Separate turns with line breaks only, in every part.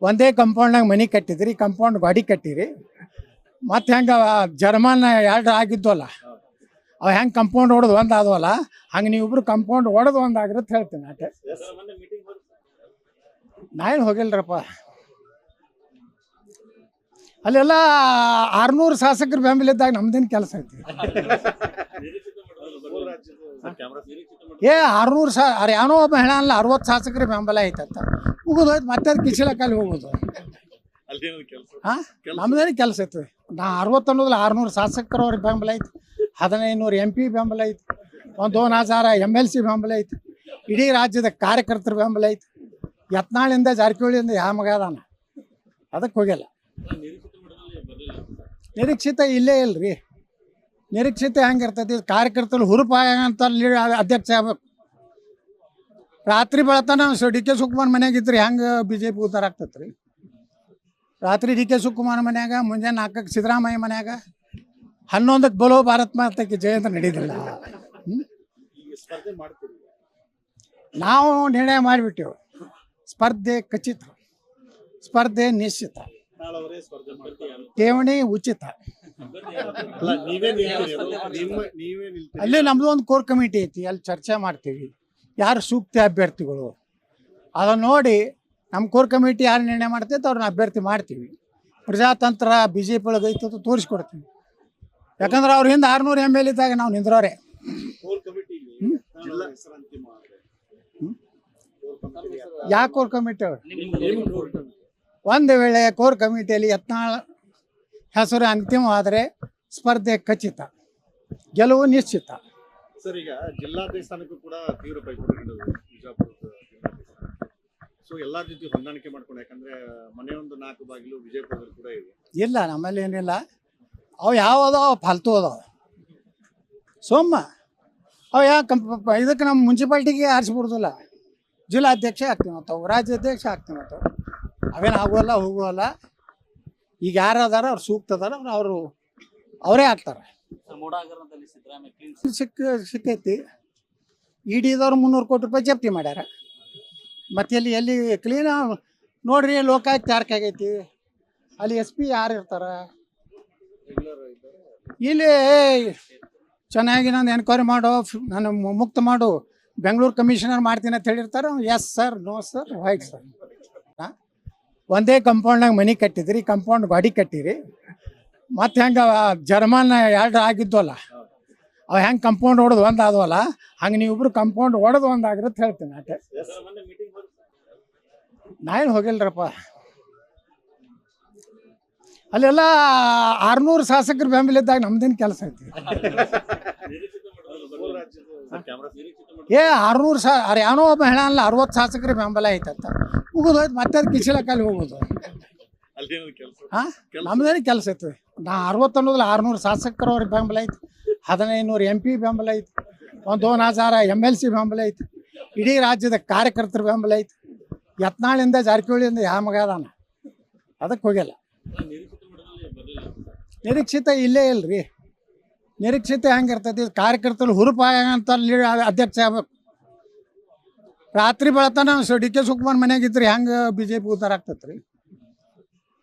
ಒಂದೇ ಕಂಪೌಂಡ್ನಾಗ ಮನೆ ಕಟ್ಟಿದ್ರಿ, ಕಂಪೌಂಡ್ ಗಾಡಿ ಕಟ್ಟಿರಿ. ಮತ್ತು ಹೆಂಗೆ ಜರ್ಮನ್ ಎರಡು ಆಗಿದ್ವಲ್ಲ, ಅವು ಹೆಂಗೆ ಕಂಪೌಂಡ್ ಹೊಡೆದು ಒಂದು ಆದವಲ್ಲ, ಹಂಗೆ ನೀವಿಬ್ರು ಕಂಪೌಂಡ್ ಹೊಡೆದು ಒಂದು ಆಗಿರುತ್ತೆ ಹೇಳ್ತೀನಿ ಅಷ್ಟೇ. ನಾ ಏನು ಹೋಗಿಲ್ರಪ್ಪ. ಅಲ್ಲೆಲ್ಲ 600 ಶಾಸಕರು ಬೆಂಬಲ ಇದ್ದಾಗ ನಮ್ದೇನು ಕೆಲಸ ಐತಿ? 600 ಯಾವನೋ ಒಬ್ಬ ಹೇಳ ಅಲ್ಲ 60 ಶಾಸಕರು ಬೆಂಬಲ ಐತಂತ ಮುಗಿದು ಹೋಯ್ತು. ಮತ್ತೆ ಅದು ಕಿಶಲಕ್ಕಲ್ಲಿ ಹೋಗೋದು. ಹಾಂ, ನಮ್ದೇನು ಕೆಲಸ ಐತಿ? ನಾ 60 ಅನ್ನೋದಿಲ್ಲ, 600 ಶಾಸಕರವ್ರಿಗೆ ಬೆಂಬಲ ಐತಿ, 1500 MP ಬೆಂಬಲ ಐತಿ, 1000 MLC ಬೆಂಬಲ ಐತಿ, ಇಡೀ ರಾಜ್ಯದ ಕಾರ್ಯಕರ್ತರ ಬೆಂಬಲ ಐತಿ. ಯತ್ನಾಳಿಂದ ಜಾರಕಿಹೊಳಿಯಿಂದ ಯಾವ ಮಗ ಅದಾನ, ಅದಕ್ಕೆ ಹೋಗಿಲ್ಲ. ನಿರೀಕ್ಷಿತ ಇಲ್ಲೇ ಇಲ್ರಿ. ನಿರೀಕ್ಷಿತ ಹೆಂಗಿರ್ತೈತಿ? ಕಾರ್ಯಕರ್ತರು ಹುರುಪಾಯ ಅಂತ ಅಧ್ಯಕ್ಷ ಆಗ್ಬೇಕು. ರಾತ್ರಿ ಬೆಳತನ DK ಶಿವಕುಮಾರ್ ಮನ್ಯಾಗಿದ್ರಿ ಹೆಂಗೆ BJP ಉದ್ದಾರ ಆಗ್ತೈತೆ ರೀ? ರಾತ್ರಿ DK ಶಿವಕುಮಾರ್ ಮನ್ಯಾಗ, ಮುಂಜಾನೆ 4ಕ್ಕೆ ಸಿದ್ದರಾಮಯ್ಯ ಮನ್ಯಾಗ, 11ಕ್ಕೆ ಬಲೋ ಭಾರತ್ ಮಾತಕ್ಕೆ ಜಯಂತ ನಡೀದಿಲ್ಲ. ನಾವು ನಿರ್ಣಯ ಮಾಡಿಬಿಟ್ಟೆವು, ಸ್ಪರ್ಧೆ ಖಚಿತ, ಸ್ಪರ್ಧೆ ನಿಶ್ಚಿತ, ಠೇವಣಿ ಉಚಿತ. ಅಲ್ಲಿ ನಮ್ದು ಒಂದು ಕೋರ್ ಕಮಿಟಿ ಐತಿ, ಅಲ್ಲಿ ಚರ್ಚೆ ಮಾಡ್ತೀವಿ ಯಾರು ಸೂಕ್ತ ಅಭ್ಯರ್ಥಿಗಳು. ಅದನ್ನು ನೋಡಿ ನಮ್ಮ ಕೋರ್ ಕಮಿಟಿ ಯಾರು ನಿರ್ಣಯ ಮಾಡ್ತೈತೆ ಅವ್ರನ್ನ ಅಭ್ಯರ್ಥಿ ಮಾಡ್ತೀವಿ. ಪ್ರಜಾತಂತ್ರ BJP ಒಳಗೆ ಐತೆ ಅಂತ ತೋರಿಸ್ಕೊಡ್ತೀವಿ. ಯಾಕಂದ್ರೆ ಅವ್ರ ಹಿಂದೆ 600 ML ಇದ್ದಾಗ ನಾವು ನಿಂದ್ರವ್ರೆ. ಯಾವ ಕೋರ್ ಕಮಿಟಿ? ಒಂದು ವೇಳೆ ಕೋರ್ ಕಮಿಟಿಯಲ್ಲಿ ಯತ್ನಾಳ್ ಹೆಸರು ಅಂತಿಮವಾದರೆ ಸ್ಪರ್ಧೆ ಖಚಿತ, ಗೆಲುವು ನಿಶ್ಚಿತ.
ಸರ್, ಈಗ ಜಿಲ್ಲಾಧ್ಯಕ್ಷಕ್ಕೂ ಕೂಡ ತೀವ್ರ ಪೈಪೋಟಿ ಬಿಜಾಪುರದ. ಸೊ ಎಲ್ಲಾ ಜೊತೆ ಹೊಂದಾಣಿಕೆ ಮಾಡ್ಕೊಂಡು, ಯಾಕಂದ್ರೆ ಮನೆಯೊಂದು 4 ಬಾಗಿಲು ವಿಜಯಪುರದಲ್ಲಿ ಕೂಡ ಇವೆ. ಇಲ್ಲ,
ನಮ್ಮಲ್ಲಿ ಏನಿಲ್ಲ. ಅವು ಯಾವದಾವ ಫಾಲ್ತು ಅದಾವ ಸೋಮ. ಅವು ಇದಕ್ಕೆ ನಮ್ಮ ಮುನ್ಸಿಪಾಲ್ಟಿಗೆ ಆರಿಸ್ಬಿಡ್ದಿಲ್ಲ. ಜಿಲ್ಲಾಧ್ಯಕ್ಷ ಆಗ್ತೀವಿ ನಾವು, ರಾಜ್ಯಾಧ್ಯಕ್ಷ ಆಗ್ತೀವಿ ನಾವು. ಅವೇನು ಆಗೋಲ್ಲ ಹೋಗೋಲ್ಲ. ಈಗ ಯಾರು ಅದಾರ ಅವ್ರು ಸೂಕ್ತ ಅದಾರ, ಅವರು ಅವರೇ ಆಗ್ತಾರೆ. ಸಿಕ್ಕೈತಿ. EDದವ್ರು 300 ಕೋಟಿ ರೂಪಾಯಿ ಜಪ್ತಿ ಮಾಡ್ಯಾರ. ಮತ್ತೆ ಎಲ್ಲಿ ಕ್ಲೀನ್ ನೋಡ್ರಿ, ಲೋಕಾಯುಕ್ತ ಯಾರ್ಕಾಗೈತಿ, ಅಲ್ಲಿ SP ಯಾರು ಇರ್ತಾರ? ಇಲ್ಲಿ ಚೆನ್ನಾಗಿ ನಾನು ಎನ್ಕ್ವೈರಿ ಮಾಡೋ, ನಾನು ಮುಕ್ತ ಮಾಡು, ಬೆಂಗಳೂರು ಕಮಿಷನರ್ ಮಾಡ್ತೀನಿ ಅಂತ ಹೇಳಿರ್ತಾರೆ. Yes sir, no sir, wait sir. ಒಂದೇ ಕಂಪೌಂಡ್ನಾಗ ಮನೆ ಕಟ್ಟಿದ್ರಿ, ಕಂಪೌಂಡ್ ಗಾಡಿ ಕಟ್ಟಿರಿ. ಮತ್ತು ಹೆಂಗೆ ಜರ್ಮನ್ ಎರಡು ಆಗಿದ್ವಲ್ಲ, ಅವು ಹೆಂಗೆ ಕಂಪೌಂಡ್ ಹೊಡೆದು ಒಂದು ಆದವಲ್ಲ, ಹಂಗೆ ನೀವಿಬ್ರು ಕಂಪೌಂಡ್ ಹೊಡೆದು ಒಂದು ಆಗಿರುತ್ತೆ ಹೇಳ್ತೀನಿ ಅಷ್ಟೇ. ನಾ ಏನು ಹೋಗಿಲ್ರಪ್ಪ. ಅಲ್ಲೆಲ್ಲ 600 ಶಾಸಕರು ಬೆಂಬಲ ಇದ್ದಾಗ ನಮ್ದೇನು ಕೆಲಸ ಐತಿ? 600 ಯಾವನೋ ಒಬ್ಬ ಹೇಳ ಅಲ್ಲ 60 ಶಾಸಕರು ಬೆಂಬಲ ಐತಂತ ಮುಗಿದು ಹೋಯ್ತು. ಮತ್ತೆ ಅದು ಕಿಶಲಕ್ಕಲ್ಲಿ ಹೋಗೋದು. ಹಾಂ, ನಮ್ದೇನು ಕೆಲಸ ಐತಿ? ನಾ 60 ಅನ್ನೋದಿಲ್ಲ, 600 ಶಾಸಕರವ್ರಿಗೆ ಬೆಂಬಲ ಐತಿ, 1500 MP ಬೆಂಬಲ ಐತಿ, 1000 MLC ಬೆಂಬಲ ಐತಿ, ಇಡೀ ರಾಜ್ಯದ ಕಾರ್ಯಕರ್ತರ ಬೆಂಬಲ ಐತಿ. ಯತ್ನಾಳಿಂದ ಜಾರಕಿಹೊಳಿಯಿಂದ ಯಾವ ಮಗ ಅದಾನ, ಅದಕ್ಕೆ ಹೋಗಿಲ್ಲ. ನಿರೀಕ್ಷಿತ ಇಲ್ಲೇ ಇಲ್ರಿ. ನಿರೀಕ್ಷಿತ ಹೆಂಗಿರ್ತೈತಿ? ಕಾರ್ಯಕರ್ತರು ಹುರುಪಾಯ ಅಂತ ಅಧ್ಯಕ್ಷ ಆಗ್ಬೇಕು. ರಾತ್ರಿ ಬೆಳತನ DK ಶಿವಕುಮಾರ್ ಮನ್ಯಾಗಿದ್ರಿ ಹೆಂಗೆ BJP ಉದ್ದಾರ ಆಗ್ತೈತೆ ರೀ?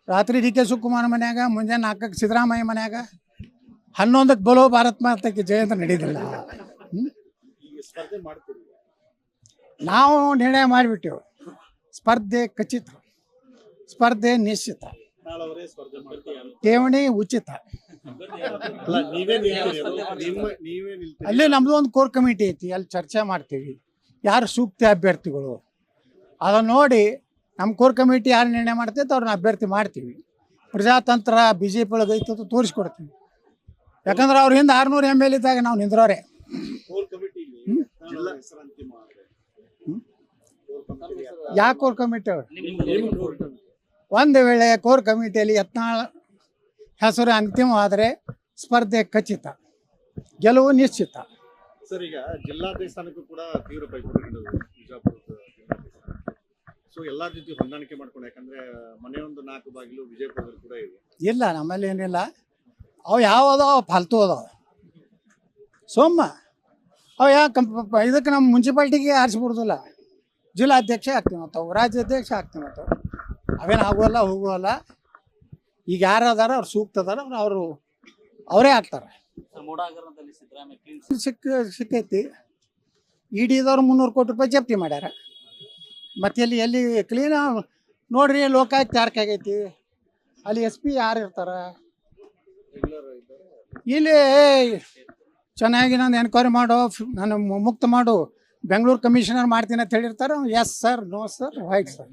ರಾತ್ರಿ DK ಶಿವಕುಮಾರ್ ಮನ್ಯಾಗ, ಮುಂಜಾನೆ 4ಕ್ಕೆ ಸಿದ್ದರಾಮಯ್ಯ ಮನ್ಯಾಗ, 11ಕ್ಕೆ ಬಲೋ ಭಾರತ್ ಮಾತಕ್ಕೆ ಜಯಂತ ನಡೀದಿಲ್ಲ. ನಾವು ನಿರ್ಣಯ ಮಾಡಿಬಿಟ್ಟೆವು, ಸ್ಪರ್ಧೆ ಖಚಿತ, ಸ್ಪರ್ಧೆ ನಿಶ್ಚಿತ, ಠೇವಣಿ ಉಚಿತ. ಅಲ್ಲಿ ನಮ್ದು ಒಂದು ಕೋರ್ ಕಮಿಟಿ ಐತಿ, ಅಲ್ಲಿ ಚರ್ಚೆ ಮಾಡ್ತೀವಿ ಯಾರು ಸೂಕ್ತ ಅಭ್ಯರ್ಥಿಗಳು. ಅದನ್ನು ನೋಡಿ ನಮ್ಮ ಕೋರ್ ಕಮಿಟಿ ಯಾರು ನಿರ್ಣಯ ಮಾಡ್ತೈತೆ ಅವ್ರನ್ನ ಅಭ್ಯರ್ಥಿ ಮಾಡ್ತೀವಿ. ಪ್ರಜಾತಂತ್ರ BJP ಒಳಗೆ ಐತೆ ಅಂತ ತೋರಿಸ್ಕೊಡ್ತೀವಿ. ಯಾಕಂದ್ರೆ ಅವ್ರ ಹಿಂದೆ 600 ML ಇದ್ದಾಗ ನಾವು ನಿಂದ್ರವ್ರೆ. ಯಾವ ಕೋರ್ ಕಮಿಟಿ? ಒಂದು ವೇಳೆ ಕೋರ್ ಕಮಿಟಿಯಲ್ಲಿ ಯತ್ನಾಳ್ ಹೆಸರು ಅಂತಿಮವಾದರೆ ಸ್ಪರ್ಧೆ ಖಚಿತ, ಗೆಲುವು ನಿಶ್ಚಿತ.
ಸರ್, ಈಗ ಜಿಲ್ಲಾಧ್ಯಕ್ಷಕ್ಕೂ ಕೂಡ ತೀವ್ರ ಪೈಪೋಟಿ ಬಿಜಾಪುರದ. ಸೊ ಎಲ್ಲಾ ಜೊತೆ ಹೊಂದಾಣಿಕೆ ಮಾಡ್ಕೊಂಡು, ಯಾಕಂದ್ರೆ ಮನೆಯೊಂದು 4 ಬಾಗಿಲು ವಿಜಯಪುರದಲ್ಲಿ ಕೂಡ ಇವೆ.
ಇಲ್ಲ, ನಮ್ಮಲ್ಲಿ ಏನಿಲ್ಲ. ಅವು ಯಾವದಾವ ಫಾಲ್ತು ಅದಾವ ಸೋಮ. ಅವು ಇದಕ್ಕೆ ನಮ್ಮ ಮುನ್ಸಿಪಾಲ್ಟಿಗೆ ಆರಿಸ್ಬಿಡ್ದಿಲ್ಲ. ಜಿಲ್ಲಾಧ್ಯಕ್ಷ ಆಗ್ತೀವಿ ನಾವು, ರಾಜ್ಯಾಧ್ಯಕ್ಷ ಆಗ್ತೀವಿ ನಾವು. ಅವೇನು ಆಗೋಲ್ಲ ಹೋಗೋಲ್ಲ. ಈಗ ಯಾರು ಅದಾರ ಅವ್ರು ಸೂಕ್ತ ಅದಾರ ಅವರು ಅವರೇ ಆಗ್ತಾರೆ.
ಮೂಡ ಹಗರಣದಲ್ಲಿ ಸಿದ್ದರಾಮಯ್ಯ ಕ್ಲೀನ್
ಸಿಕ್ಕೈತಿ. ಇಡಿದವ್ರು 300 ಕೋಟಿ ರೂಪಾಯಿ ಜಪ್ತಿ ಮಾಡ್ಯಾರ. ಮತ್ತೆ ಎಲ್ಲಿ ಕ್ಲೀನ್ ನೋಡ್ರಿ, ಲೋಕಾಯುಕ್ತ ಯಾರ್ಕ್ ಆಗೈತಿ, ಅಲ್ಲಿ SP ಯಾರು ಇರ್ತಾರ, ಇಲ್ಲಿ ಚೆನ್ನಾಗಿ ನಾನು ಎನ್ಕ್ವೈರಿ ಮಾಡೋ, ನಾನು ಮುಕ್ತ ಮಾಡು, ಬೆಂಗಳೂರು ಕಮಿಷನರ್ ಮಾಡ್ತೀನಿ ಅಂತ ಹೇಳಿರ್ತಾರೆ. Yes sir, no sir, wait sir.